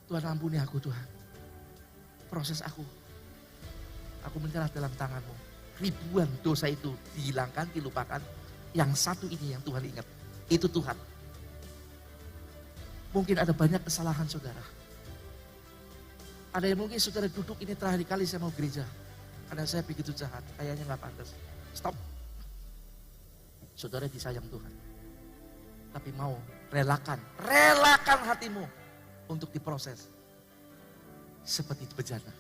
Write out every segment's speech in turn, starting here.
Tuhan ampuni aku Tuhan. Proses aku. Aku menyerah dalam tangan-Mu. Ribuan dosa itu dihilangkan, dilupakan. Yang satu ini yang Tuhan ingat. Itu Tuhan. Mungkin ada banyak kesalahan saudara. Ada yang mungkin saudara duduk ini terakhir kali saya mau gereja. Karena saya begitu jahat, kayaknya gak pantas. Stop. Saudara disayang Tuhan. Tapi mau relakan hatimu untuk diproses. Seperti bejana.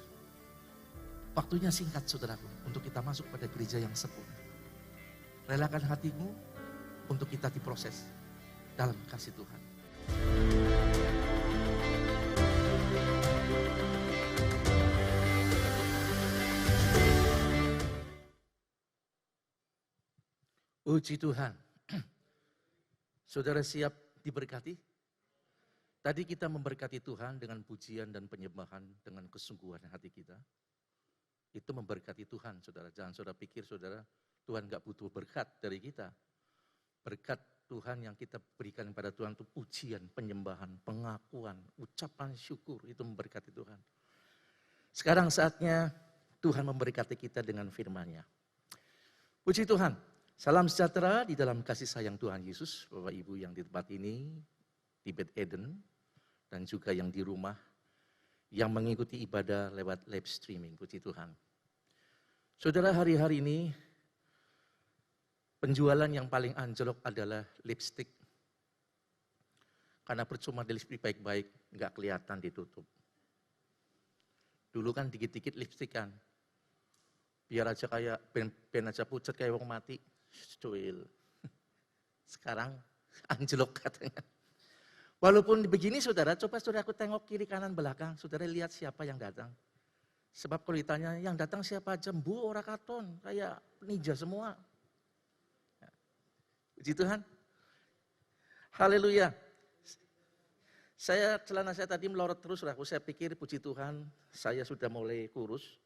Waktunya singkat saudaraku, untuk kita masuk pada gereja yang sempurna. Relakan hatimu untuk kita diproses dalam kasih Tuhan. Puji Tuhan. Saudara siap diberkati? Tadi kita memberkati Tuhan dengan pujian dan penyembahan dengan kesungguhan hati kita. Itu memberkati Tuhan, saudara. Jangan saudara pikir, saudara, Tuhan gak butuh berkat dari kita. Berkat Tuhan yang kita berikan kepada Tuhan itu pujian, penyembahan, pengakuan, ucapan syukur. Itu memberkati Tuhan. Sekarang saatnya Tuhan memberkati kita dengan firman-Nya. Puji Tuhan. Salam sejahtera di dalam kasih sayang Tuhan Yesus, Bapak Ibu yang di tempat ini, di Beth Eden, dan juga yang di rumah, yang mengikuti ibadah lewat live streaming, puji Tuhan. Saudara, hari-hari ini, penjualan yang paling anjlok adalah lipstik. Karena percuma di lipstik baik-baik, nggak kelihatan ditutup. Dulu kan dikit-dikit lipstik kan, biar aja kayak, ben aja pucat kayak wong mati. Cuil. Sekarang anjlok katanya. Walaupun begini saudara, coba saudara aku tengok kiri kanan belakang, saudara lihat siapa yang datang. Sebab kalau ditanya yang datang siapa aja, mbu ora katon, kayak ninja semua. Puji Tuhan. Haleluya. Celana saya tadi melorot terus, saudaraku. Saya pikir puji Tuhan, saya sudah mulai kurus.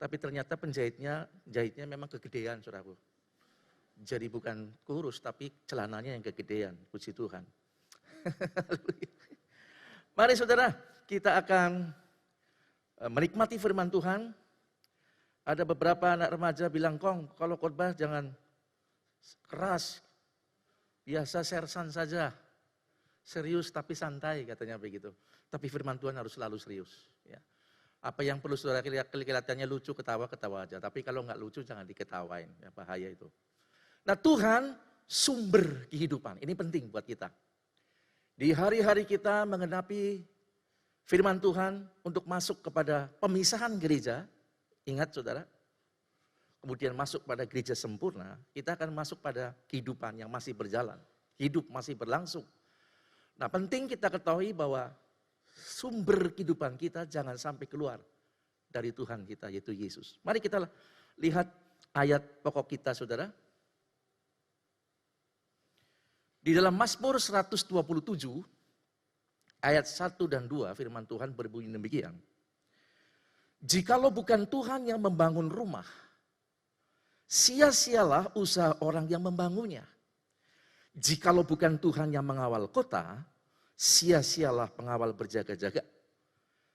Tapi ternyata jahitnya memang kegedean, saudaraku. Jadi bukan kurus, tapi celananya yang kegedean. Puji Tuhan. Mari saudara, kita akan menikmati firman Tuhan. Ada beberapa anak remaja bilang, Kong, kalau khotbah jangan keras. Biasa sersan saja. Serius tapi santai, katanya begitu. Tapi firman Tuhan harus selalu serius. Ya. Apa yang perlu saudara kelihatannya lucu, ketawa aja. Tapi kalau nggak lucu jangan diketawain, ya, bahaya itu. Nah Tuhan sumber kehidupan, ini penting buat kita. Di hari-hari kita mengenapi firman Tuhan untuk masuk kepada pemisahan gereja, ingat saudara, kemudian masuk pada gereja sempurna, kita akan masuk pada kehidupan yang masih berjalan, hidup masih berlangsung. Nah penting kita ketahui bahwa sumber kehidupan kita jangan sampai keluar dari Tuhan kita, yaitu Yesus. Mari kita lihat ayat pokok kita saudara. Di dalam Mazmur 127, ayat 1 dan 2, firman Tuhan berbunyi demikian. Jikalau bukan Tuhan yang membangun rumah, sia-sialah usaha orang yang membangunnya. Jikalau bukan Tuhan yang mengawal kota, sia-sialah pengawal berjaga-jaga.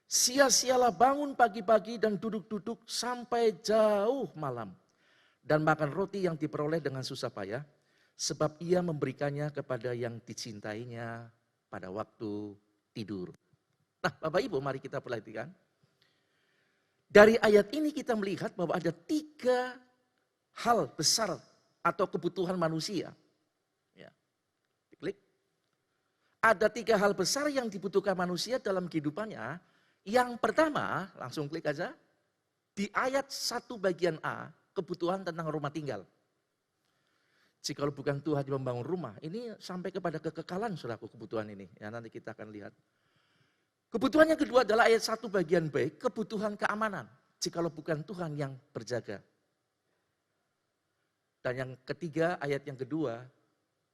Sia-sialah bangun pagi-pagi dan duduk-duduk sampai jauh malam. Dan makan roti yang diperoleh dengan susah payah. Sebab ia memberikannya kepada yang dicintainya pada waktu tidur. Nah Bapak Ibu mari kita perhatikan. Dari ayat ini kita melihat bahwa ada 3 hal besar atau kebutuhan manusia. Ya. Klik. Ada 3 hal besar yang dibutuhkan manusia dalam kehidupannya. Yang pertama, langsung klik aja. Di ayat 1 bagian A, kebutuhan tentang rumah tinggal. Jikalau bukan Tuhan yang membangun rumah, ini sampai kepada kekekalan saudaraku kebutuhan ini. Ya, nanti kita akan lihat. Kebutuhan yang kedua adalah ayat 1 bagian B, kebutuhan keamanan. Jikalau bukan Tuhan yang berjaga. Dan yang ketiga, ayat yang kedua,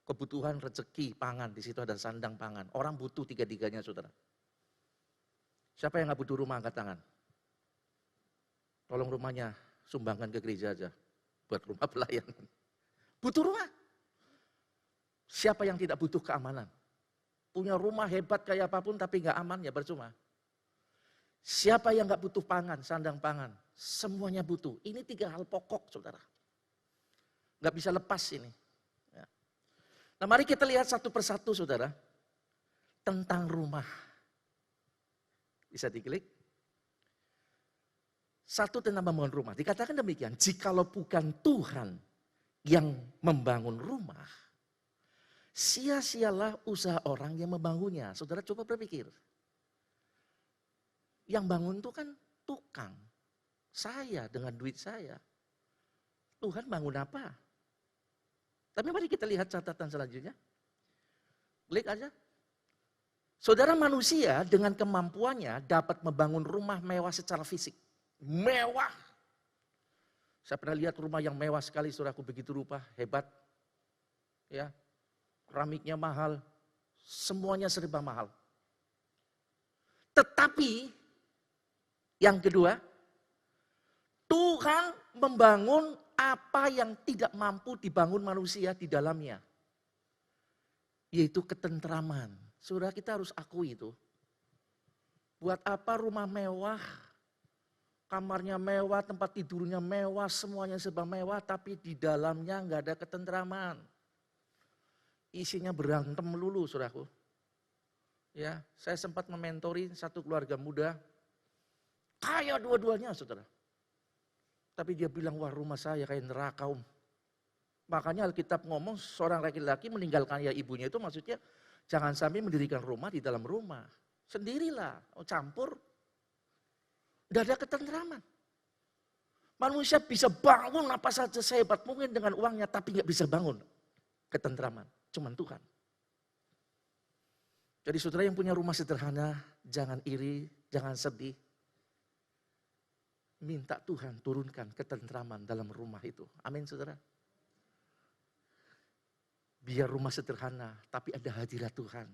kebutuhan rezeki, pangan. Di situ ada sandang pangan. Orang butuh 3-tiganya saudara. Siapa yang gak butuh rumah, angkat tangan. Tolong rumahnya, sumbangkan ke gereja aja. Buat rumah pelayanan. Butuh rumah. Siapa yang tidak butuh keamanan? Punya rumah hebat kayak apapun tapi gak aman ya percuma. Siapa yang nggak butuh pangan, sandang pangan? Semuanya butuh. Ini 3 hal pokok, saudara. Nggak bisa lepas ini. Ya. Nah, mari kita lihat satu persatu, saudara. Tentang rumah. Bisa diklik. Satu tentang membangun rumah. Dikatakan demikian, jikalau bukan Tuhan yang membangun rumah, sia-sialah usaha orang yang membangunnya. Saudara coba berpikir. Yang bangun itu kan tukang. Saya dengan duit saya. Tuhan bangun apa? Tapi mari kita lihat catatan selanjutnya. Klik aja. Saudara, manusia dengan kemampuannya dapat membangun rumah mewah secara fisik. Mewah. Saya pernah lihat rumah yang mewah sekali, saudaraku, begitu rupa, hebat. Ya. Keramiknya mahal, semuanya serba mahal. Tetapi yang kedua, Tuhan membangun apa yang tidak mampu dibangun manusia di dalamnya. Yaitu ketentraman. Saudara, kita harus akui itu. Buat apa rumah mewah, kamarnya mewah, tempat tidurnya mewah, semuanya serba mewah, tapi di dalamnya nggak ada ketentraman. Isinya berantem melulu, saudaraku. Ya, saya sempat mementori satu keluarga muda, kaya dua-duanya, saudara. Tapi dia bilang, wah rumah saya kayak neraka, Om. Makanya Alkitab ngomong seorang laki-laki meninggalkan ya ibunya itu maksudnya jangan sampai mendirikan rumah di dalam rumah. Sendirilah, campur. Tidak ada ketentraman. Manusia bisa bangun apa saja sehebat mungkin dengan uangnya, tapi nggak bisa bangun ketentraman. Cuman Tuhan. Jadi saudara yang punya rumah sederhana, jangan iri, jangan sedih. Minta Tuhan turunkan ketentraman dalam rumah itu. Amin, saudara. Biar rumah sederhana, tapi ada hadirat Tuhan.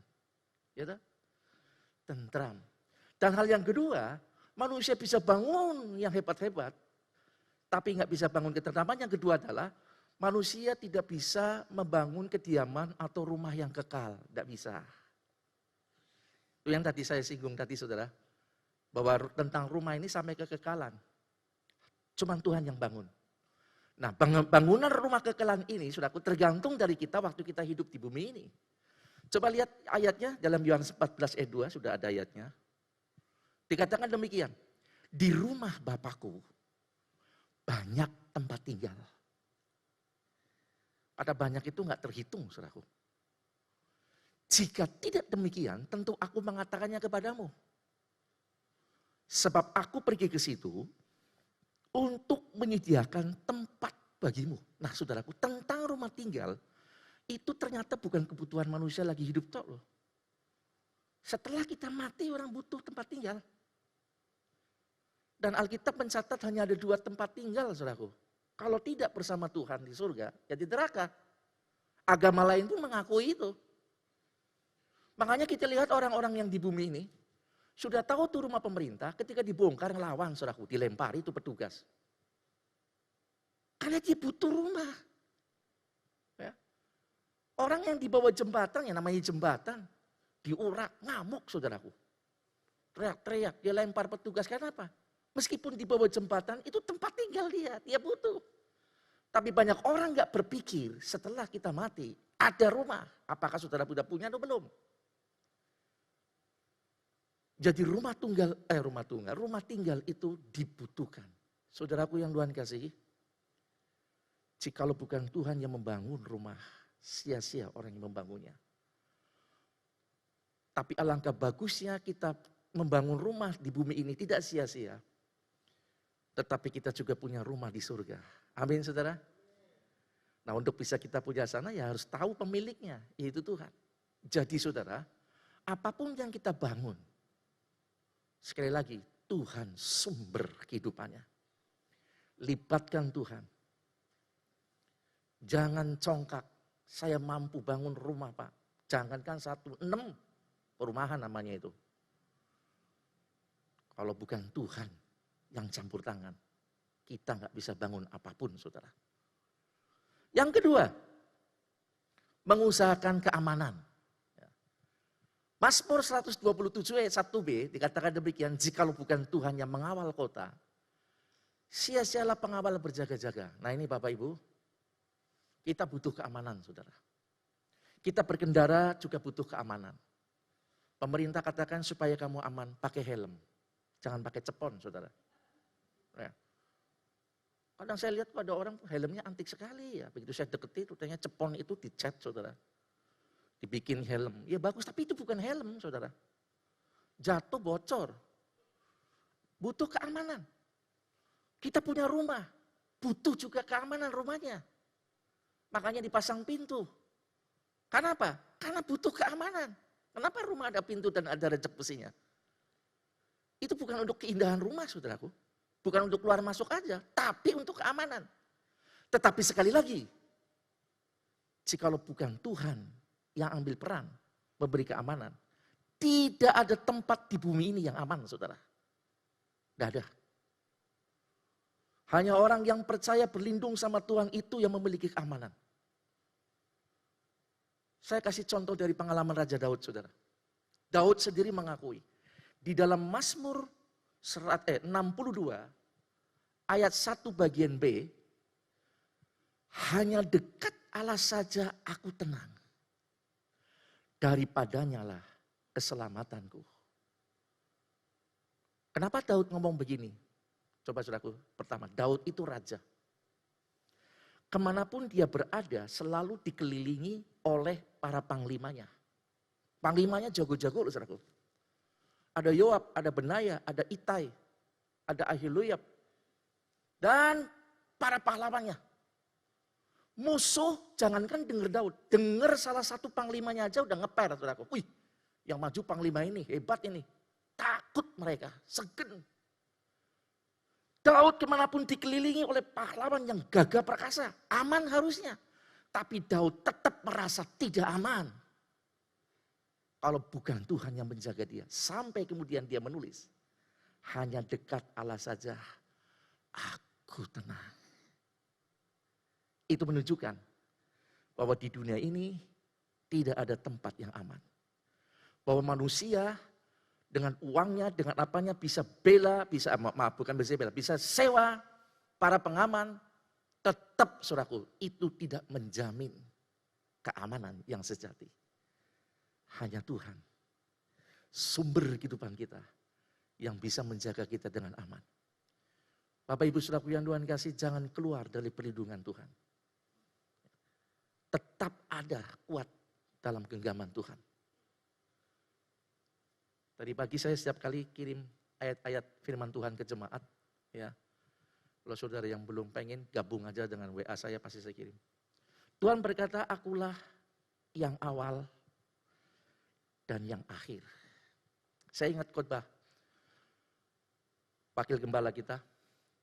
Ya tak? Tentram. Dan hal yang kedua, manusia bisa bangun yang hebat-hebat, tapi nggak bisa bangun ketentraman. Yang kedua adalah manusia tidak bisa membangun kediaman atau rumah yang kekal. Tidak bisa. Itu yang tadi saya singgung tadi, saudara. Bahwa tentang rumah ini sampai kekekalan. Cuman Tuhan yang bangun. Nah, bangunan rumah kekekalan ini, saudaraku, tergantung dari kita waktu kita hidup di bumi ini. Coba lihat ayatnya dalam Yohanes 14 ayat 2, sudah ada ayatnya. Dikatakan demikian, di rumah Bapakku banyak tempat tinggal. Pada banyak itu nggak terhitung, saudaraku. Jika tidak demikian, tentu aku mengatakannya kepadamu. Sebab aku pergi ke situ untuk menyediakan tempat bagimu. Nah, saudaraku, tentang rumah tinggal, itu ternyata bukan kebutuhan manusia lagi hidup tok loh. Setelah kita mati, orang butuh tempat tinggal. Dan Alkitab mencatat hanya ada 2 tempat tinggal, saudaraku. Kalau tidak bersama Tuhan di surga, ya di neraka. Agama lain pun mengakui itu. Makanya kita lihat orang-orang yang di bumi ini, sudah tahu tuh rumah pemerintah, ketika dibongkar ngelawan, saudaraku, dilempari itu petugas. Karena dia butuh rumah. Ya. Orang yang di bawah jembatan, yang namanya jembatan, diurak, ngamuk, saudaraku. Teriak-teriak, dia lempar petugas, karena apa? Meskipun di bawah jembatan, itu tempat tinggal dia butuh. Tapi banyak orang gak berpikir setelah kita mati, ada rumah. Apakah saudara sudah punya atau belum? Jadi rumah tinggal itu dibutuhkan. Saudaraku yang Tuhan kasihi, jikalau bukan Tuhan yang membangun rumah, sia-sia orang yang membangunnya. Tapi alangkah bagusnya kita membangun rumah di bumi ini tidak sia-sia. Tetapi kita juga punya rumah di surga. Amin, saudara. Nah, untuk bisa kita punya sana ya harus tahu pemiliknya, yaitu Tuhan. Jadi saudara, apapun yang kita bangun, sekali lagi, Tuhan sumber kehidupannya. Libatkan Tuhan. Jangan congkak, saya mampu bangun rumah Pak. Jangankan 1, 6 perumahan namanya itu. Kalau bukan Tuhan yang campur tangan, kita nggak bisa bangun apapun, saudara. Yang kedua, mengusahakan keamanan. Mazmur 127 ayat 1b dikatakan demikian, jikalau bukan Tuhan yang mengawal kota, sia-sialah pengawal berjaga-jaga. Nah ini Bapak Ibu, kita butuh keamanan saudara. Kita berkendara juga butuh keamanan. Pemerintah katakan supaya kamu aman, pakai helm. Jangan pakai cepon saudara. Ya. Kadang saya lihat ada orang helmnya antik sekali ya. Begitu saya deketi, rupanya cepon itu dicat saudara. Dibikin helm. Ya bagus, tapi itu bukan helm saudara. Jatuh bocor. Butuh keamanan. Kita punya rumah. Butuh juga keamanan rumahnya. Makanya dipasang pintu. Karena apa? Karena butuh keamanan. Kenapa rumah ada pintu dan ada rejek besinya? Itu bukan untuk keindahan rumah saudaraku. Bukan untuk keluar masuk aja. Tapi untuk keamanan. Tetapi sekali lagi. Jikalau bukan Tuhan yang ambil peran memberi keamanan, tidak ada tempat di bumi ini yang aman, saudara. Tidak ada. Hanya orang yang percaya berlindung sama Tuhan itu yang memiliki keamanan. Saya kasih contoh dari pengalaman Raja Daud, saudara. Daud sendiri mengakui, di dalam Mazmur 62 ayat 1 bagian B, hanya dekat Allah saja aku tenang. Daripadanya lah keselamatanku. Kenapa Daud ngomong begini? Coba saudaraku, pertama, Daud itu raja. Kemanapun dia berada selalu dikelilingi oleh para panglimanya. Panglimanya jago-jago loh saudaraku. Ada Yoab, ada Benaya, ada Itai, ada Ahiluyab. Dan para pahlawannya. Musuh jangankan denger Daud, denger salah satu panglimanya aja udah ngeper saudaraku. Wih, yang maju panglima ini, hebat ini. Takut mereka, segen. Daud kemanapun dikelilingi oleh pahlawan yang gagah perkasa, aman harusnya. Tapi Daud tetap merasa tidak aman. Kalau bukan Tuhan yang menjaga dia. Sampai kemudian dia menulis, hanya dekat Allah saja, aku tenang. Itu menunjukkan bahwa di dunia ini tidak ada tempat yang aman. Bahwa manusia dengan uangnya, dengan apanya bisa bela, bisa sewa para pengaman. Tetap saudaraku, itu tidak menjamin keamanan yang sejati. Hanya Tuhan, sumber kehidupan kita yang bisa menjaga kita dengan aman. Bapak Ibu saudaraku yang Tuhan kasih, jangan keluar dari perlindungan Tuhan. Tetap ada kuat dalam genggaman Tuhan. Tadi pagi saya setiap kali kirim ayat-ayat firman Tuhan ke jemaat. Ya. Kalau saudara yang belum pengen, gabung aja dengan WA saya, pasti saya kirim. Tuhan berkata, akulah yang awal dan yang akhir. Saya ingat khotbah wakil gembala kita,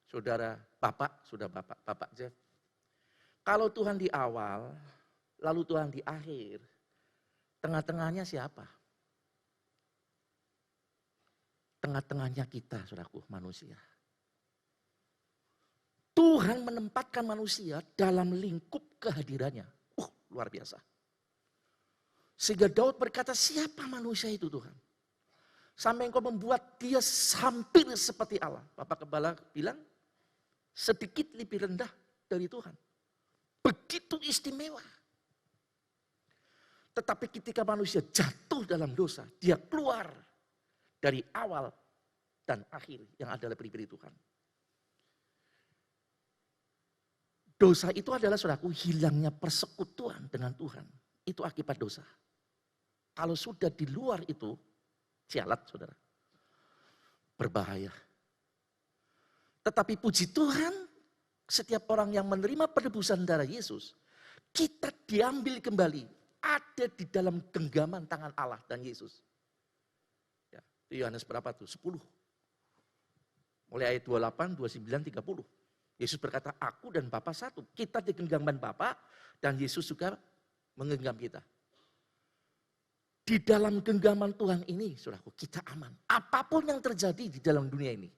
saudara Bapak Jeff. Kalau Tuhan di awal, lalu Tuhan di akhir, tengah-tengahnya siapa? Tengah-tengahnya kita, saudaraku, manusia. Tuhan menempatkan manusia dalam lingkup kehadirannya. Luar biasa. Sehingga Daud berkata, siapa manusia itu Tuhan? Sampai engkau membuat dia hampir seperti Allah. Bapak Gembala bilang, sedikit lebih rendah dari Tuhan. Begitu istimewa. Tetapi ketika manusia jatuh dalam dosa, dia keluar dari awal dan akhir yang adalah pribadi Tuhan. Dosa itu adalah saudaraku hilangnya persekutuan dengan Tuhan. Itu akibat dosa. Kalau sudah di luar itu, sialat saudara. Berbahaya. Tetapi puji Tuhan, setiap orang yang menerima penebusan darah Yesus, kita diambil kembali, ada di dalam genggaman tangan Allah dan Yesus. Ya, itu Yohanes berapa tuh? 10. Mulai ayat 28, 29, 30. Yesus berkata, aku dan Bapa satu. Kita di genggaman Bapa dan Yesus juga menggenggam kita. Di dalam genggaman Tuhan ini, saudaraku, kita aman. Apapun yang terjadi di dalam dunia ini.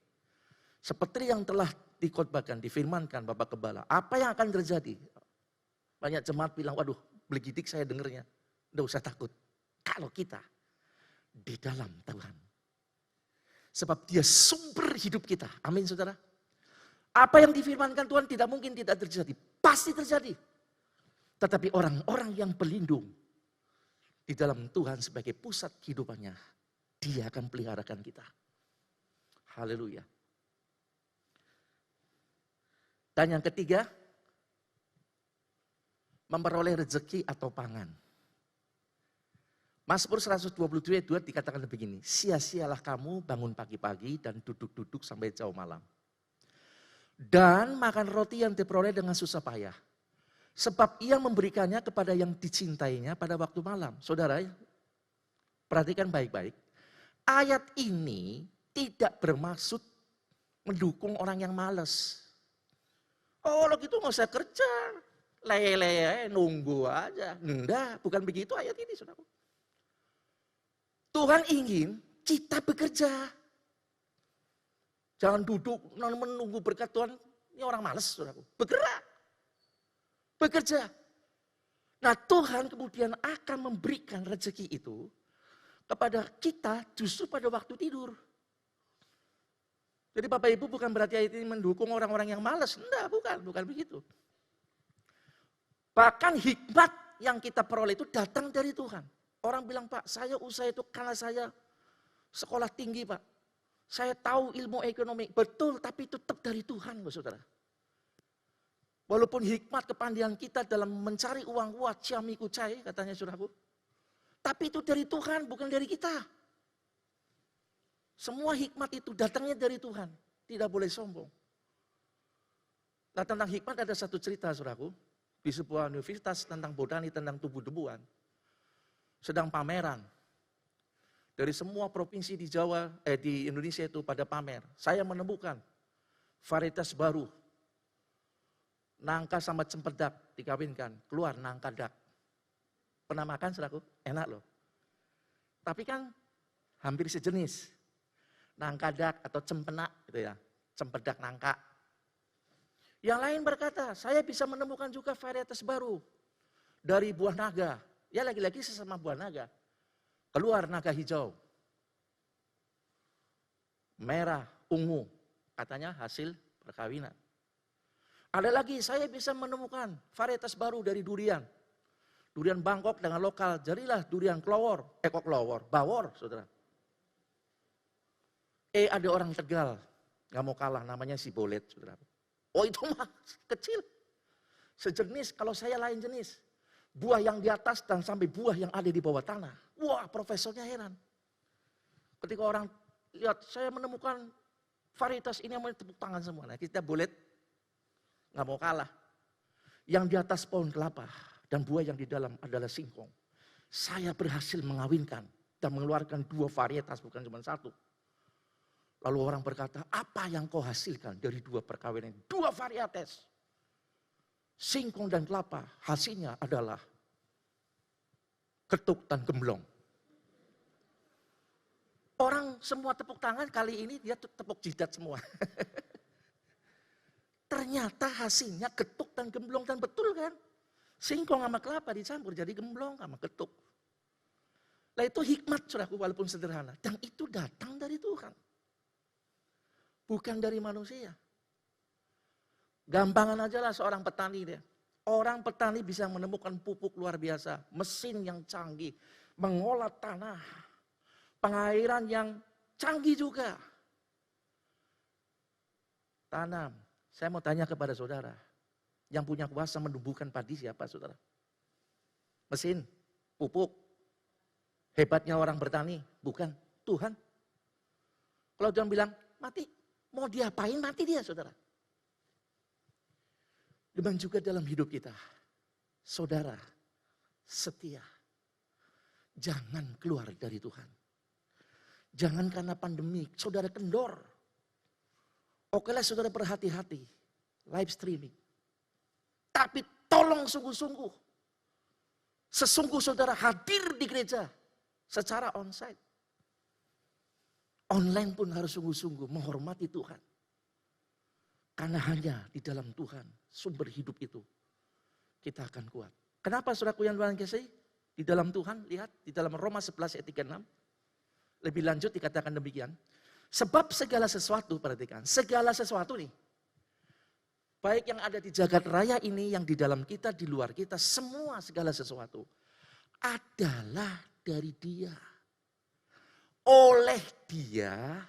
Seperti yang telah dikhotbahkan, difirmankan Bapak Gembala. Apa yang akan terjadi? Banyak jemaat bilang, waduh, belegidik saya dengernya. Nggak usah takut. Kalau kita di dalam Tuhan. Sebab dia sumber hidup kita. Amin saudara. Apa yang difirmankan Tuhan tidak mungkin tidak terjadi. Pasti terjadi. Tetapi orang-orang yang berlindung di dalam Tuhan sebagai pusat kehidupannya, dia akan peliharakan kita. Haleluya. Dan yang ketiga, memperoleh rezeki atau pangan. Mazmur 122 ayat 2 dikatakan begini, sia-sialah kamu bangun pagi-pagi dan duduk-duduk sampai jauh malam. Dan makan roti yang diperoleh dengan susah payah. Sebab ia memberikannya kepada yang dicintainya pada waktu malam. Saudara, perhatikan baik-baik. Ayat ini tidak bermaksud mendukung orang yang malas. Oh, kalau gitu nggak usah kerja. Lele, nunggu aja. Enggak, bukan begitu ayat ini, saudara. Tuhan ingin kita bekerja. Jangan duduk menunggu berkat Tuhan. Ini orang malas, saudaraku. Bergerak. Bekerja. Nah, Tuhan kemudian akan memberikan rezeki itu kepada kita justru pada waktu tidur. Jadi Bapak Ibu bukan berarti ayat ini mendukung orang-orang yang malas. Enggak, bukan begitu. Bahkan hikmat yang kita peroleh itu datang dari Tuhan. Orang bilang, Pak, saya usaha itu karena saya sekolah tinggi, Pak. Saya tahu ilmu ekonomi. Betul, tapi itu tetap dari Tuhan, saudara. Walaupun hikmat kepandaian kita dalam mencari uang kuat, ciami kucai, katanya saudaraku. Tapi itu dari Tuhan, bukan dari kita. Semua hikmat itu datangnya dari Tuhan. Tidak boleh sombong. Nah, tentang hikmat ada satu cerita, saudaraku. Di sebuah universitas tentang botani, tentang tumbuh-tumbuhan. Sedang pameran. Dari semua provinsi di Indonesia itu pada pamer. Saya menemukan varietas baru. Nangka sama cempedak dikawinkan, keluar nangka dak. Pernah makan saudaraku? Enak loh. Tapi kan hampir sejenis. Nangka dak atau cempenak gitu ya. Cempedak nangka. Yang lain berkata, saya bisa menemukan juga varietas baru dari buah naga. Ya lagi-lagi sesama buah naga. Keluar naga hijau. Merah, ungu. Katanya hasil perkawinan. Ada lagi, saya bisa menemukan varietas baru dari durian. Durian Bangkok dengan lokal, jadilah durian bawor, saudara. Ada orang Tegal, gak mau kalah, namanya si Bolet, saudara. Oh itu mah kecil. Sejenis, kalau saya lain jenis. Buah yang di atas dan sampai buah yang ada di bawah tanah. Wah, profesornya heran. Ketika orang lihat, saya menemukan varietas ini yang mau tepuk tangan semua. Nah, kita Bolet nggak mau kalah. Yang di atas pohon kelapa dan buah yang di dalam adalah singkong. Saya berhasil mengawinkan dan mengeluarkan 2 varietas, bukan cuma 1. Lalu orang berkata, apa yang kau hasilkan dari 2 perkawinan? 2 varietas. Singkong dan kelapa, hasilnya adalah ketuk dan gemblong. Orang semua tepuk tangan, kali ini dia tepuk jidat semua. Ternyata hasilnya ketuk dan gemblong, dan betul kan? Singkong sama kelapa dicampur jadi gemblong sama ketuk. Nah itu hikmat saudaraku walaupun sederhana. Dan itu datang dari Tuhan. Bukan dari manusia. Gampangan aja lah seorang petani dia. Orang petani bisa menemukan pupuk luar biasa. Mesin yang canggih. Mengolah tanah. Pengairan yang canggih juga. Tanam. Saya mau tanya kepada saudara, yang punya kuasa menumbuhkan padi siapa saudara? Mesin, pupuk. Hebatnya orang bertani, bukan Tuhan. Kalau Tuhan bilang, mati, mau diapain mati dia saudara. Demikian juga dalam hidup kita. Saudara, setia. Jangan keluar dari Tuhan. Jangan karena pandemi, saudara kendor. Okelah saudara berhati-hati, live streaming. Tapi tolong sungguh-sungguh. Sesungguh saudara hadir di gereja secara onsite. Online pun harus sungguh-sungguh menghormati Tuhan. Karena hanya di dalam Tuhan, sumber hidup itu, kita akan kuat. Kenapa saudaraku yang Tuhan kasih? Di dalam Tuhan, lihat di dalam Roma 11 ayat 36. Lebih lanjut dikatakan demikian. Sebab segala sesuatu, perhatikan, segala sesuatu nih. Baik yang ada di jagat raya ini, yang di dalam kita, di luar kita, semua segala sesuatu adalah dari Dia. Oleh Dia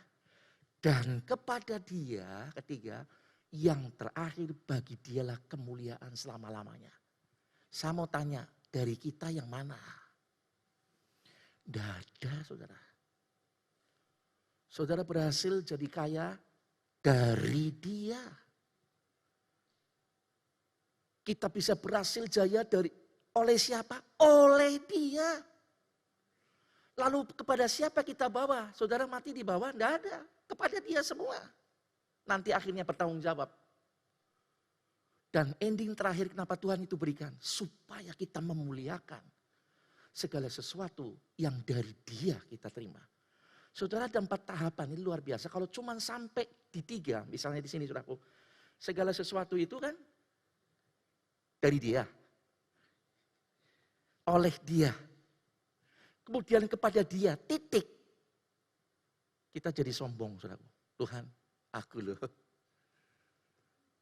dan kepada Dia, ketiga, yang terakhir bagi Dialah kemuliaan selama-lamanya. Saya mau tanya, dari kita yang mana? Tidak ada, saudara. Saudara berhasil jadi kaya dari Dia. Kita bisa berhasil jaya oleh siapa? Oleh Dia. Lalu kepada siapa kita bawa? Saudara mati di bawah? Tidak ada. Kepada Dia semua. Nanti akhirnya bertanggung jawab. Dan ending terakhir kenapa Tuhan itu berikan? Supaya kita memuliakan segala sesuatu yang dari Dia kita terima. Saudara, ada 4 tahapan, ini luar biasa. Kalau cuma sampai di 3, misalnya di sini saudaraku. Segala sesuatu itu kan dari Dia. Oleh Dia. Kemudian kepada Dia, titik. Kita jadi sombong, saudaraku. Tuhan, aku loh.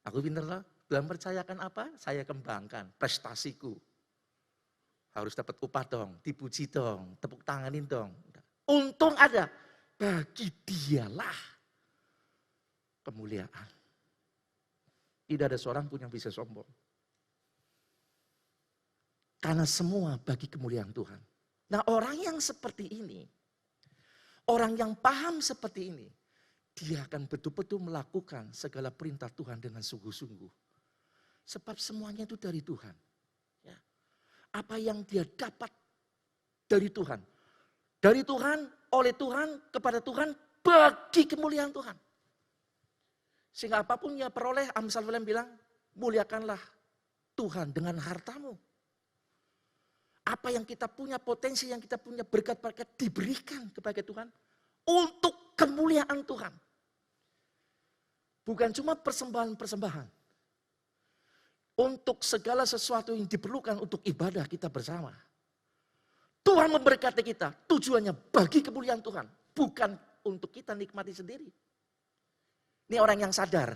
Aku pinter loh. Tuhan percayakan apa? Saya kembangkan prestasiku. Harus dapat upah dong, dipuji dong, tepuk tanganin dong. Untung ada. Bagi Dialah kemuliaan. Tidak ada seorang pun yang bisa sombong. Karena semua bagi kemuliaan Tuhan. Nah, orang yang seperti ini, orang yang paham seperti ini, dia akan betul-betul melakukan segala perintah Tuhan dengan sungguh-sungguh. Sebab semuanya itu dari Tuhan. Ya. Apa yang dia dapat dari Tuhan. Dari Tuhan, oleh Tuhan, kepada Tuhan, bagi kemuliaan Tuhan. Sehingga apapun yang peroleh, Amsal bilang, muliakanlah Tuhan dengan hartamu. Apa yang kita punya, potensi yang kita punya, berkat-berkat diberikan kepada Tuhan. Untuk kemuliaan Tuhan. Bukan cuma persembahan-persembahan. Untuk segala sesuatu yang diperlukan untuk ibadah kita bersama. Tuhan memberkati kita, tujuannya bagi kemuliaan Tuhan. Bukan untuk kita nikmati sendiri. Ini orang yang sadar.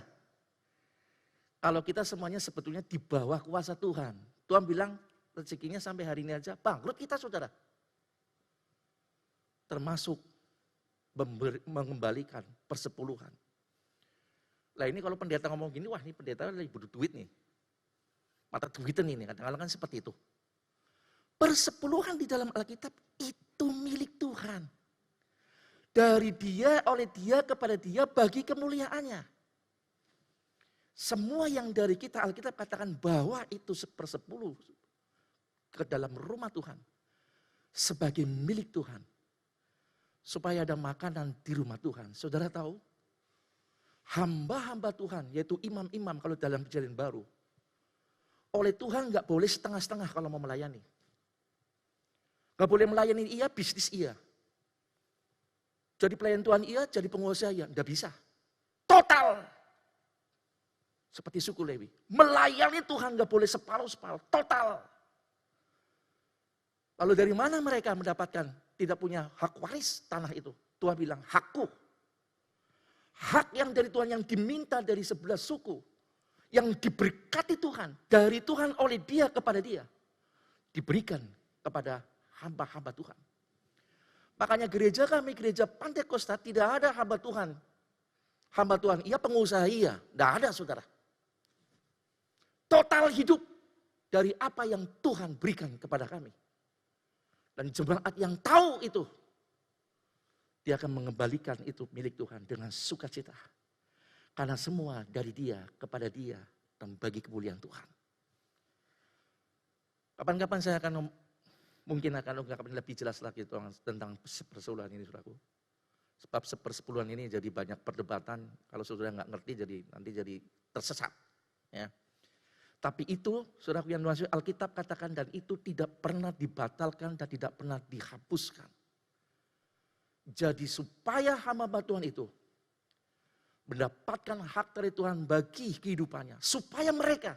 Kalau kita semuanya sebetulnya di bawah kuasa Tuhan. Tuhan bilang rezekinya sampai hari ini aja bangkrut kita, saudara. Termasuk mengembalikan persepuluhan. Lah ini kalau pendeta ngomong gini, wah ini pendeta lagi butuh duit nih. Mata duitan ini, kadang-kadang kan seperti itu. Persepuluhan di dalam Alkitab itu milik Tuhan. Dari Dia, oleh Dia, kepada Dia, bagi kemuliaannya. Semua yang dari kita, Alkitab katakan bahwa itu 1/10 ke dalam rumah Tuhan. Sebagai milik Tuhan. Supaya ada makanan di rumah Tuhan. Saudara tahu? Hamba-hamba Tuhan, yaitu imam-imam kalau dalam perjanjian baru. Oleh Tuhan gak boleh setengah-setengah kalau mau melayani. Gak boleh melayani iya, bisnis iya. Jadi pelayan Tuhan iya, jadi penguasa iya. Gak bisa. Total. Seperti suku Lewi. Melayani Tuhan gak boleh separuh-separuh. Total. Lalu dari mana mereka mendapatkan tidak punya hak waris tanah itu? Tuhan bilang, hakku. Hak yang dari Tuhan yang diminta dari 11 suku. Yang diberkati Tuhan. Dari Tuhan oleh Dia kepada Dia. Diberikan kepada hamba-hamba Tuhan. Makanya gereja kami, gereja Pantai Kosta, tidak ada hamba Tuhan. Hamba Tuhan iya, pengusaha iya. Tidak ada, saudara. Total hidup dari apa yang Tuhan berikan kepada kami. Dan jemaat yang tahu itu, dia akan mengembalikan itu milik Tuhan dengan sukacita. Karena semua dari Dia, kepada Dia, dan bagi kemuliaan Tuhan. Kapan-kapan saya akan mungkin akan ungkapkan lebih jelas lagi tentang sepersepuluhan ini, saudaraku. Sebab sepersepuluhan ini jadi banyak perdebatan. Kalau saudara nggak ngerti, nanti jadi tersesat. Ya. Tapi itu, saudaraku yang dimaksud, Alkitab katakan dan itu tidak pernah dibatalkan dan tidak pernah dihapuskan. Jadi supaya hamba Tuhan itu mendapatkan hak dari Tuhan bagi kehidupannya. Supaya mereka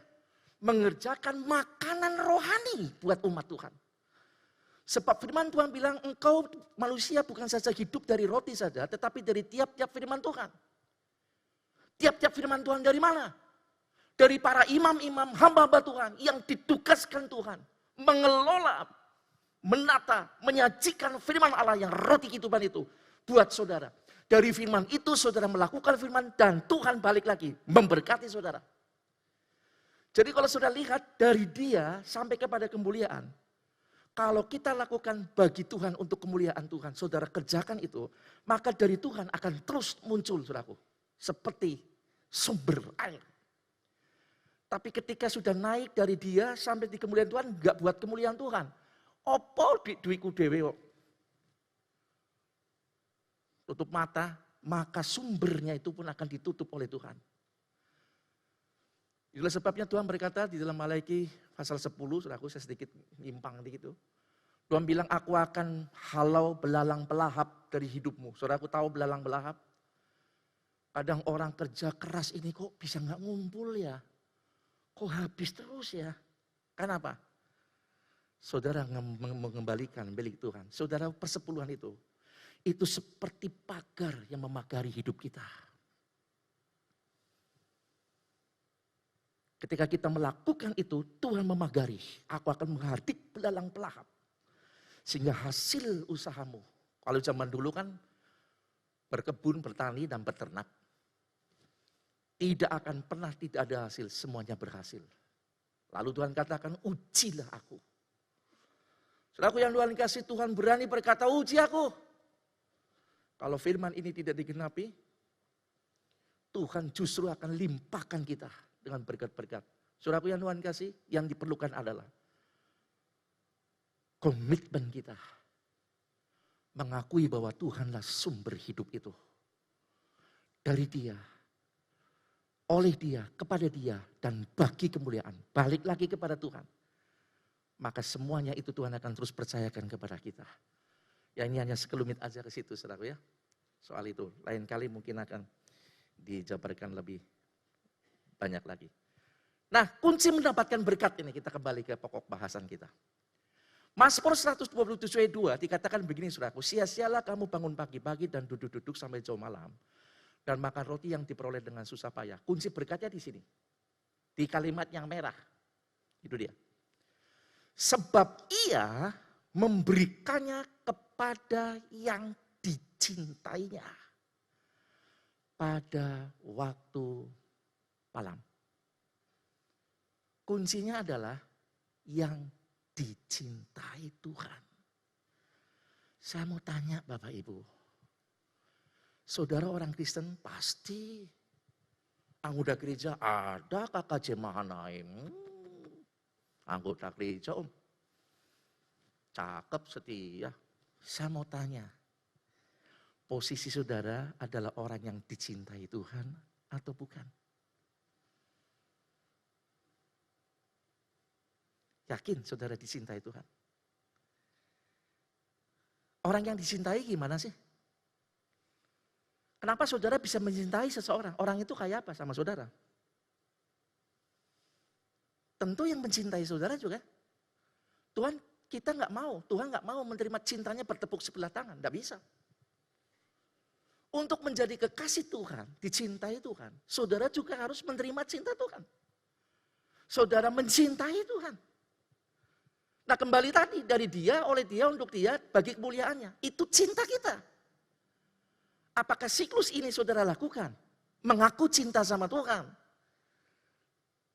mengerjakan makanan rohani buat umat Tuhan. Sebab firman Tuhan bilang engkau manusia bukan saja hidup dari roti saja, tetapi dari tiap-tiap firman Tuhan. Tiap-tiap firman Tuhan dari mana? Dari para imam-imam hamba-hamba Tuhan yang ditugaskan Tuhan. Mengelola, menata, menyajikan firman Allah yang roti kehidupan itu buat saudara. Dari firman itu saudara melakukan firman dan Tuhan balik lagi memberkati saudara. Jadi kalau saudara lihat dari dia sampai kepada kemuliaan. Kalau kita lakukan bagi Tuhan untuk kemuliaan Tuhan, saudara kerjakan itu, maka dari Tuhan akan terus muncul, saudaraku. Seperti sumber air. Tapi ketika sudah naik dari dia sampai di kemuliaan Tuhan, enggak buat kemuliaan Tuhan. Opo di duiku dewe kok. Tutup mata, maka sumbernya itu pun akan ditutup oleh Tuhan. Itulah sebabnya Tuhan berkata di dalam Malaiki pasal 10, saudaraku saya sedikit nyimpang dikit itu. Tuhan bilang, aku akan halau belalang pelahap dari hidupmu. Saudaraku tahu belalang pelahap? Kadang orang kerja keras ini kok bisa nggak ngumpul ya? Kok habis terus ya? Kenapa? Saudara mengembalikan milik Tuhan. Saudara persepuluhan itu seperti pagar yang memagari hidup kita. Ketika kita melakukan itu, Tuhan memagari. Aku akan menghardik belalang pelahap. Sehingga hasil usahamu. Kalau zaman dulu kan berkebun, bertani, dan beternak. Tidak akan pernah tidak ada hasil, semuanya berhasil. Lalu Tuhan katakan, ujilah aku. Saudaraku yang Tuhan kasih, Tuhan berani berkata, uji aku. Kalau firman ini tidak digenapi, Tuhan justru akan limpahkan kita dengan berkat-berkat. Saudaraku yang Tuhan kasih, yang diperlukan adalah komitmen kita. Mengakui bahwa Tuhanlah sumber hidup itu. Dari dia, oleh dia, kepada dia, dan bagi kemuliaan. Balik lagi kepada Tuhan. Maka semuanya itu Tuhan akan terus percayakan kepada kita. Ya ini hanya sekelumit aja ke situ saudaraku ya. Soal itu, lain kali mungkin akan dijabarkan lebih banyak lagi. Nah, kunci mendapatkan berkat ini, kita kembali ke pokok bahasan kita. Mazmur 127 ayat 2 dikatakan begini saudaraku, sia-sialah kamu bangun pagi-pagi dan duduk-duduk sampai jauh malam. Dan makan roti yang diperoleh dengan susah payah. Kunci berkatnya di sini. Di kalimat yang merah. Itu dia. Sebab ia memberikannya kepada yang dicintainya. Pada waktu malam. Kuncinya adalah yang dicintai Tuhan. Saya mau tanya Bapak Ibu. Saudara orang Kristen pasti anggota gereja ada KKJ Mahanaim. Anggota gereja cakep setia. Saya mau tanya. Posisi saudara adalah orang yang dicintai Tuhan atau bukan? Yakin saudara dicintai Tuhan? Orang yang dicintai gimana sih? Kenapa saudara bisa mencintai seseorang? Orang itu kayak apa sama saudara? Tentu yang mencintai saudara juga. Tuhan kita nggak mau, Tuhan nggak mau menerima cintanya bertepuk sebelah tangan, nggak bisa. Untuk menjadi kekasih Tuhan, dicintai Tuhan, saudara juga harus menerima cinta Tuhan. Saudara mencintai Tuhan. Nah kembali tadi, dari dia, oleh dia, untuk dia, bagi kemuliaannya. Itu cinta kita. Apakah siklus ini saudara lakukan? Mengaku cinta sama Tuhan.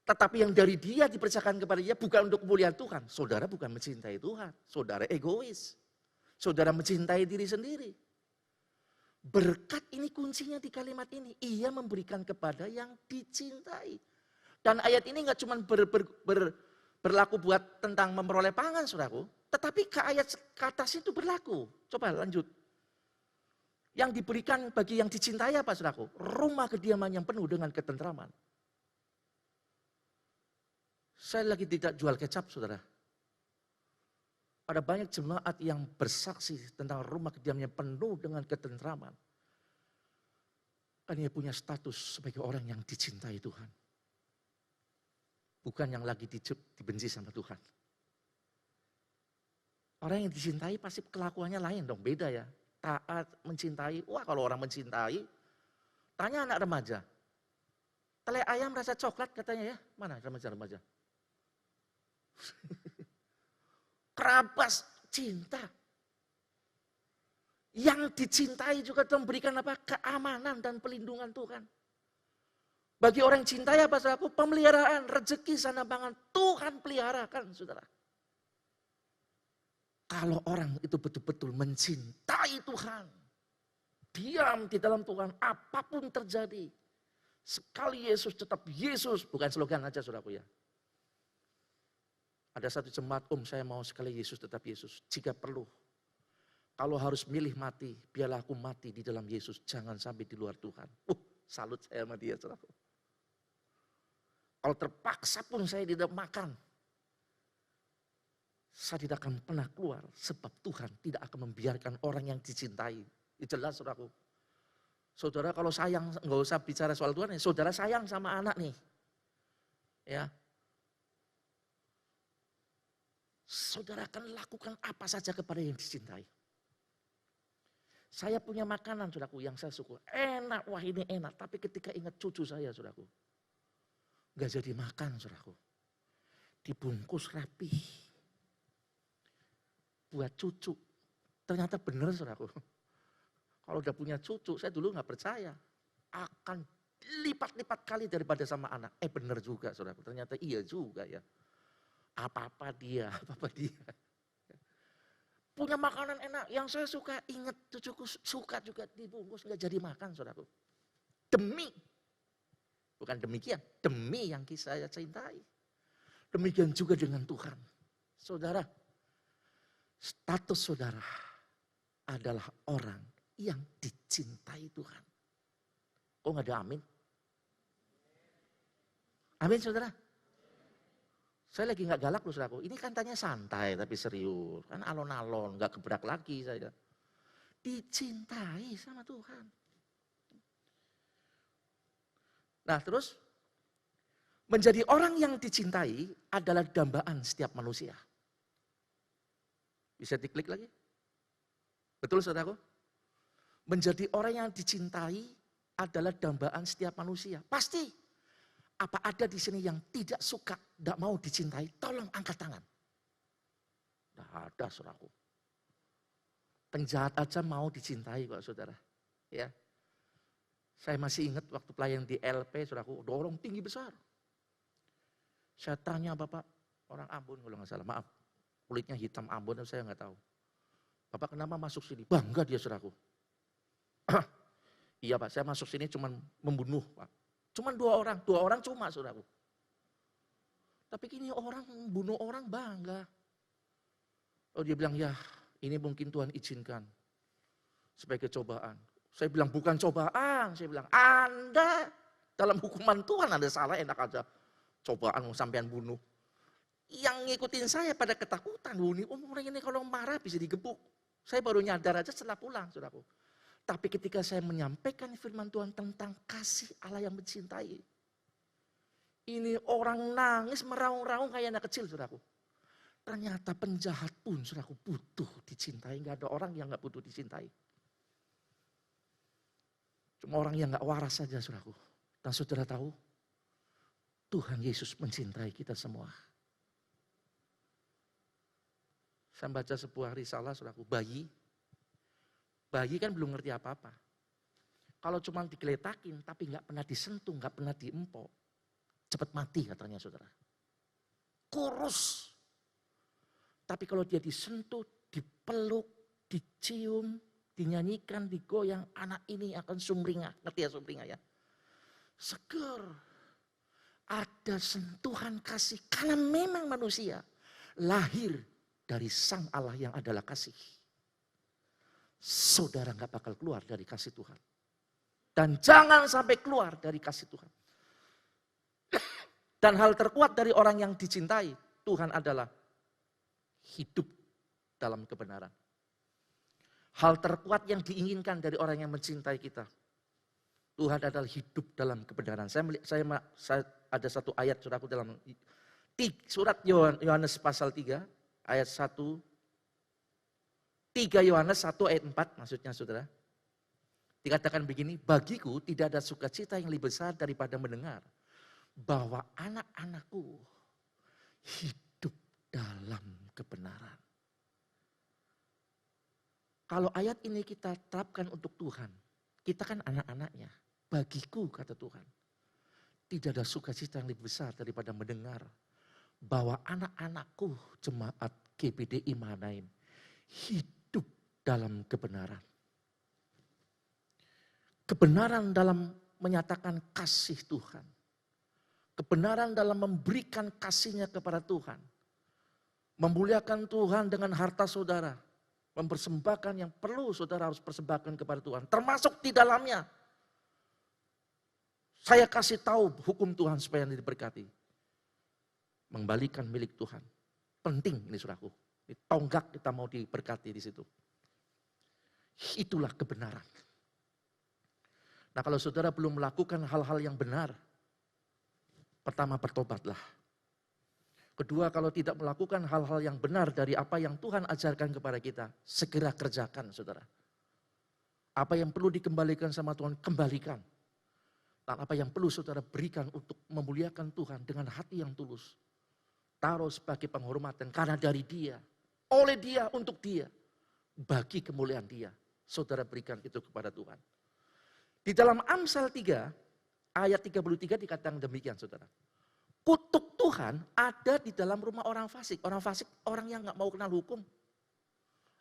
Tetapi yang dari dia dipercayakan kepada dia bukan untuk kemuliaan Tuhan. Saudara bukan mencintai Tuhan. Saudara egois. Saudara mencintai diri sendiri. Berkat ini kuncinya di kalimat ini. Ia memberikan kepada yang dicintai. Dan ayat ini gak cuma berlaku buat tentang memperoleh pangan saudaraku. Tetapi ke ayat ke atas itu berlaku. Coba lanjut. Yang diberikan bagi yang dicintai apa saudaraku? Rumah kediaman yang penuh dengan ketentraman. Saya lagi tidak jual kecap saudara. Ada banyak jemaat yang bersaksi tentang rumah kediamannya penuh dengan ketentraman. Kan dia punya status sebagai orang yang dicintai Tuhan. Bukan yang lagi dibenci sama Tuhan. Orang yang dicintai pasti kelakuannya lain dong, beda ya. Taat, mencintai. Wah kalau orang mencintai, tanya anak remaja. Tele ayam rasa coklat katanya ya. Mana remaja-remaja? Kerabas cinta. Yang dicintai juga memberikan apa? Keamanan dan pelindungan Tuhan. Bagi orang yang cintai apa saudaraku? Pemeliharaan, rezeki, sana pangan. Tuhan peliharakan saudara. Kalau orang itu betul-betul mencintai Tuhan. Diam di dalam Tuhan, apapun terjadi. Sekali Yesus tetap Yesus. Bukan slogan aja saudaraku ya. Ada satu jemaat, saya mau sekali Yesus tetap Yesus. Jika perlu. Kalau harus milih mati, biarlah aku mati di dalam Yesus. Jangan sampai di luar Tuhan. Salut saya sama dia saudaraku. Kalau terpaksa pun saya tidak makan. Saya tidak akan pernah keluar. Sebab Tuhan tidak akan membiarkan orang yang dicintai. Itu jelas saudaraku. Saudara kalau sayang, nggak usah bicara soal Tuhan. Saudara sayang sama anak nih. Ya. Saudara akan lakukan apa saja kepada yang dicintai. Saya punya makanan saudaraku yang saya suka. Enak, wah ini enak. Tapi ketika ingat cucu saya saudaraku. Gak jadi makan saudaraku. Dibungkus rapi. Buat cucu. Ternyata benar saudaraku. Kalau udah punya cucu, saya dulu gak percaya. Akan lipat-lipat kali daripada sama anak. Benar juga saudaraku. Ternyata iya juga ya. Apa-apa dia. Punya makanan enak, yang saya suka, ingat cucuku suka juga dibungkus, gak jadi makan saudaraku. Demi, bukan demikian, demi yang saya cintai. Demikian juga dengan Tuhan. Saudara, status saudara adalah orang yang dicintai Tuhan. Kok gak ada amin? Amin saudara. Saya lagi gak galak loh saudaraku. Ini kan tanya santai tapi serius. Kan alon-alon, gak gebrak lagi saya. Dicintai sama Tuhan. Nah terus, menjadi orang yang dicintai adalah dambaan setiap manusia. Bisa diklik lagi? Betul saudaraku? Menjadi orang yang dicintai adalah dambaan setiap manusia. Pasti. Apa ada di sini yang tidak suka, tidak mau dicintai? Tolong angkat tangan. Tidak ada saudaraku. Penjahat aja mau dicintai kok saudara. Ya. Saya masih ingat waktu pelayan di LP saudaraku, dorong tinggi besar. Saya tanya Bapak, orang Ambon kalau nggak salah, maaf. Kulitnya hitam Ambon, saya nggak tahu. Bapak kenapa masuk sini? Bangga dia saudaraku. Iya Pak, saya masuk sini cuma membunuh Pak. Cuma dua orang cuma saudaraku. Tapi kini orang bunuh orang bangga. Oh dia bilang ya ini mungkin Tuhan izinkan sebagai cobaan. Saya bilang bukan cobaan, saya bilang Anda dalam hukuman Tuhan Anda salah enak aja. Cobaan sampean bunuh. Yang ngikutin saya pada ketakutan. Orang ini kalau marah bisa digebuk. Saya baru nyadar aja setelah pulang saudaraku. Tapi ketika saya menyampaikan firman Tuhan tentang kasih Allah yang mencintai. Ini orang nangis meraung-raung kayak anak kecil saudaraku. Ternyata penjahat pun saudaraku butuh dicintai. Gak ada orang yang gak butuh dicintai. Cuma orang yang gak waras saja saudaraku. Dan saudara tahu Tuhan Yesus mencintai kita semua. Saya baca sebuah risalah saudaraku, Bayi kan belum ngerti apa-apa. Kalau cuma digeletakin tapi nggak pernah disentuh, nggak pernah diempok, cepat mati katanya saudara. Kurus. Tapi kalau dia disentuh, dipeluk, dicium, dinyanyikan, digoyang, anak ini akan sumringah. Ngerti ya sumringah ya? Seger. Ada sentuhan kasih. Karena memang manusia lahir dari Sang Allah yang adalah kasih. Saudara gak bakal keluar dari kasih Tuhan. Dan jangan sampai keluar dari kasih Tuhan. Dan hal terkuat dari orang yang dicintai Tuhan adalah hidup dalam kebenaran. Hal terkuat yang diinginkan dari orang yang mencintai kita. Tuhan adalah hidup dalam kebenaran. Saya ada satu ayat saudaraku dalam surat Yohanes pasal 3 ayat 1 3 Yohanes 1 ayat 4 maksudnya saudara. Dikatakan begini, bagiku tidak ada sukacita yang lebih besar daripada mendengar bahwa anak-anakku hidup dalam kebenaran. Kalau ayat ini kita terapkan untuk Tuhan, kita kan anak-anaknya. Bagiku kata Tuhan, tidak ada sukacita yang lebih besar daripada mendengar bahwa anak-anakku jemaat GBDI Mahanaim hidup dalam kebenaran. Kebenaran dalam menyatakan kasih Tuhan. Kebenaran dalam memberikan kasihnya kepada Tuhan. Memuliakan Tuhan dengan harta saudara. Mempersembahkan yang perlu saudara harus persembahkan kepada Tuhan. Termasuk di dalamnya. Saya kasih tahu hukum Tuhan supaya diberkati. Mengembalikan milik Tuhan. Penting ini saudaraku. Di tonggak kita mau diberkati di situ. Itulah kebenaran. Nah kalau saudara belum melakukan hal-hal yang benar, pertama bertobatlah. Kedua kalau tidak melakukan hal-hal yang benar dari apa yang Tuhan ajarkan kepada kita, segera kerjakan saudara. Apa yang perlu dikembalikan sama Tuhan, kembalikan. Dan apa yang perlu saudara berikan untuk memuliakan Tuhan dengan hati yang tulus. Taruh sebagai penghormatan karena dari Dia, oleh Dia, untuk Dia. Bagi kemuliaan Dia, saudara berikan itu kepada Tuhan. Di dalam Amsal 3, ayat 33 dikatakan demikian saudara. Kutuk Tuhan ada di dalam rumah orang fasik. Orang fasik orang yang gak mau kenal hukum.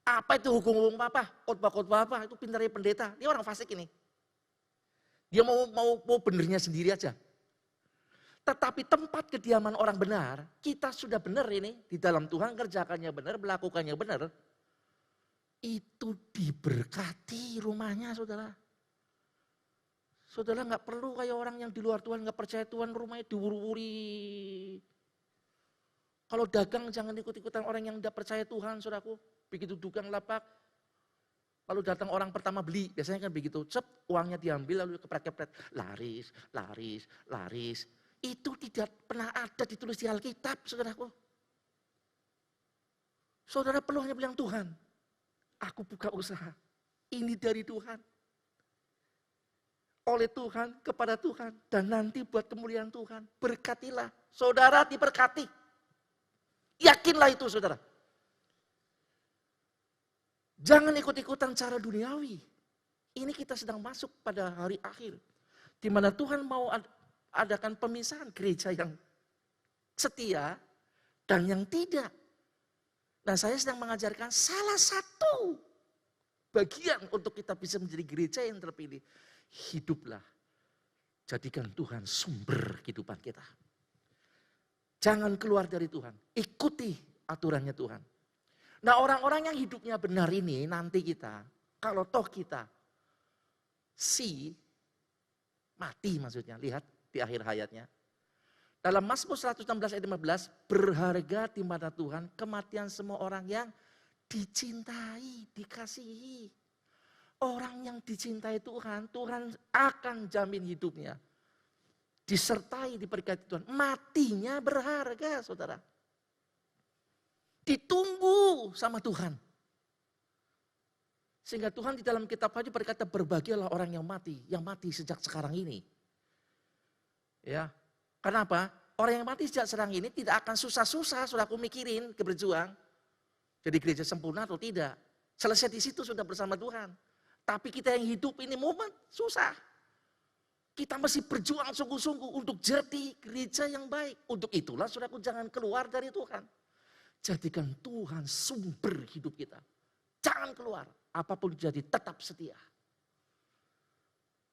Apa itu hukum apa? Khotbah-khotbah apa? Itu pintarnya pendeta. Dia orang fasik ini. Dia mau benernya sendiri aja. Tetapi tempat kediaman orang benar, kita sudah benar ini. Di dalam Tuhan kerjakannya benar, melakukannya benar. Itu diberkati rumahnya saudara. Saudara nggak perlu kayak orang yang di luar Tuhan nggak percaya Tuhan rumahnya diwuri-wuri. Kalau dagang jangan ikut-ikutan orang yang tidak percaya Tuhan, saudaraku. Begitu dagang lapak, lalu datang orang pertama beli, biasanya kan begitu. Cep, uangnya diambil lalu kepret-kepret, laris, laris, laris. Itu tidak pernah ada ditulis di Alkitab, saudaraku. Saudara perlu hanya bilang Tuhan, aku buka usaha, ini dari Tuhan. Oleh Tuhan, kepada Tuhan, dan nanti buat kemuliaan Tuhan. Berkatilah, saudara diberkati. Yakinlah itu saudara. Jangan ikut-ikutan cara duniawi. Ini kita sedang masuk pada hari akhir. Di mana Tuhan mau adakan pemisahan gereja yang setia dan yang tidak. Nah saya sedang mengajarkan salah satu bagian untuk kita bisa menjadi gereja yang terpilih. Hiduplah, jadikan Tuhan sumber kehidupan kita. Jangan keluar dari Tuhan, ikuti aturannya Tuhan. Nah orang-orang yang hidupnya benar ini nanti kita, kalau toh kita mati maksudnya, lihat di akhir hayatnya. Dalam Mazmur 116 ayat 15, berharga di mata Tuhan kematian semua orang yang dicintai, dikasihi. Orang yang dicintai Tuhan, Tuhan akan jamin hidupnya. Disertai, diberkati Tuhan. Matinya berharga, saudara. Ditunggu sama Tuhan. Sehingga Tuhan di dalam kitab Wahyu berkata, berbahagialah orang yang mati sejak sekarang ini. Ya, kenapa? Orang yang mati sejak sekarang ini tidak akan susah-susah, sudah aku mikirin, berjuang. Jadi gereja sempurna atau tidak. Selesai di situ sudah bersama Tuhan. Tapi kita yang hidup ini momen susah. Kita mesti berjuang sungguh-sungguh untuk jadi gereja yang baik. Untuk itulah saudaraku jangan keluar dari Tuhan. Jadikan Tuhan sumber hidup kita. Jangan keluar. Apapun jadi tetap setia.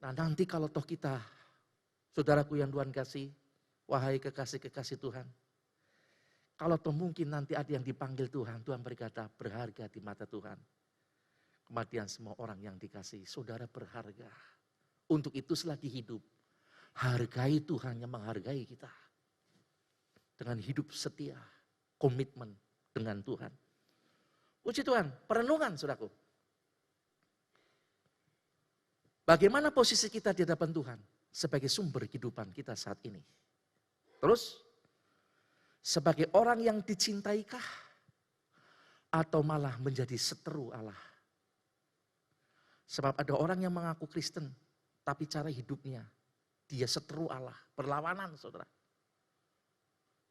Nah nanti kalau toh kita, saudaraku yang Tuhan kasih, wahai kekasih-kekasih Tuhan. Kalau toh mungkin nanti ada yang dipanggil Tuhan, Tuhan berkata berharga di mata Tuhan. Kematian semua orang yang dikasih, saudara berharga. Untuk itu selagi hidup, hargai Tuhan yang menghargai kita. Dengan hidup setia, komitmen dengan Tuhan. Puji Tuhan, perenungan saudaraku. Bagaimana posisi kita di hadapan Tuhan sebagai sumber kehidupan kita saat ini? Terus, sebagai orang yang dicintaikkah? atau malah menjadi seteru Allah. Sebab ada orang yang mengaku Kristen, tapi cara hidupnya dia seteru Allah, berlawanan saudara.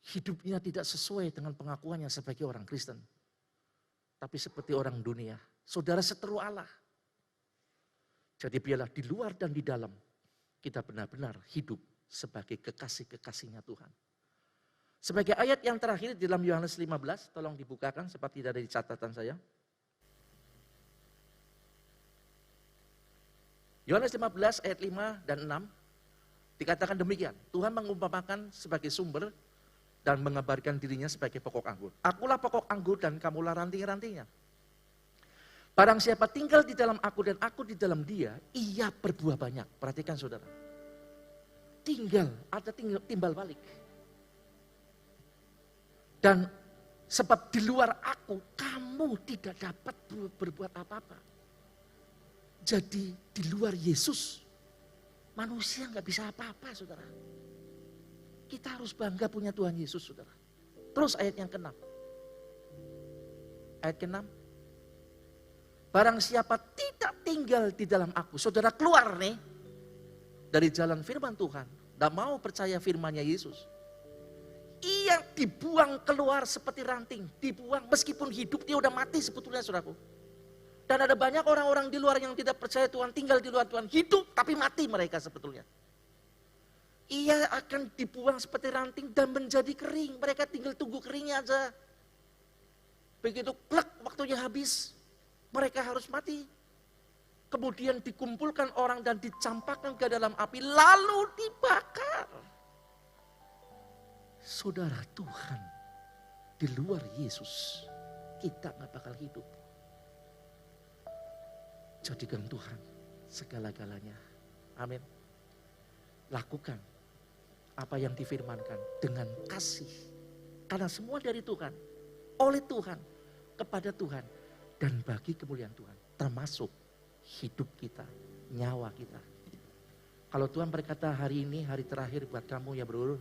Hidupnya tidak sesuai dengan pengakuannya sebagai orang Kristen. Tapi seperti orang dunia, saudara seteru Allah. Jadi biarlah di luar dan di dalam kita benar-benar hidup sebagai kekasih-kekasihnya Tuhan. Sebagai ayat yang terakhir di dalam Yohanes 15, tolong dibukakan seperti tidak ada di catatan saya. Yohanes 15 ayat 5 dan 6 dikatakan demikian. Tuhan mengumpamakan sebagai sumber dan mengabarkan dirinya sebagai pokok anggur. Akulah pokok anggur dan kamulah ranting-rantingnya. Barang siapa tinggal di dalam aku dan aku di dalam dia, ia berbuah banyak. Perhatikan saudara. Tinggal, ada timbal balik. Dan sebab di luar aku, kamu tidak dapat berbuat apa-apa. Jadi di luar Yesus, manusia nggak bisa apa-apa saudara. Kita harus bangga punya Tuhan Yesus saudara. Terus ayat yang ke-6. Ayat ke-6. Barang siapa tidak tinggal di dalam aku. Saudara keluar nih dari jalan firman Tuhan. Tidak mau percaya firmannya Yesus. Ia dibuang keluar seperti ranting. Dibuang meskipun hidup dia udah mati sebetulnya saudaraku. Dan ada banyak orang-orang di luar yang tidak percaya Tuhan. Tinggal di luar Tuhan. Hidup tapi mati mereka sebetulnya. Ia akan dibuang seperti ranting dan menjadi kering. Mereka tinggal tunggu keringnya aja. Begitu klek waktunya habis. Mereka harus mati. Kemudian dikumpulkan orang dan dicampakkan ke dalam api. Lalu dibakar. Saudara Tuhan. Di luar Yesus. Kita gak bakal hidup. Jadikan Tuhan segala-galanya. Amin. Lakukan apa yang difirmankan dengan kasih. Karena semua dari Tuhan, oleh Tuhan, kepada Tuhan, dan bagi kemuliaan Tuhan. Termasuk hidup kita, nyawa kita. Kalau Tuhan berkata hari ini hari terakhir buat kamu ya bro.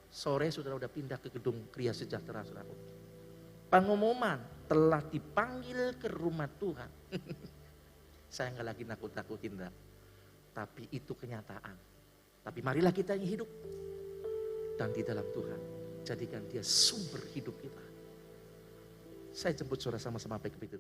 Sore saudara udah pindah ke gedung Kriya Sejahtera saudara. Pengumuman telah dipanggil ke rumah Tuhan. Saya nggak lagi nakut-nakutin dah. Tapi itu kenyataan. Tapi marilah kita yang hidup. Dan di dalam Tuhan. Jadikan dia sumber hidup kita. Saya jemput saudara sama-sama baik ke pintu.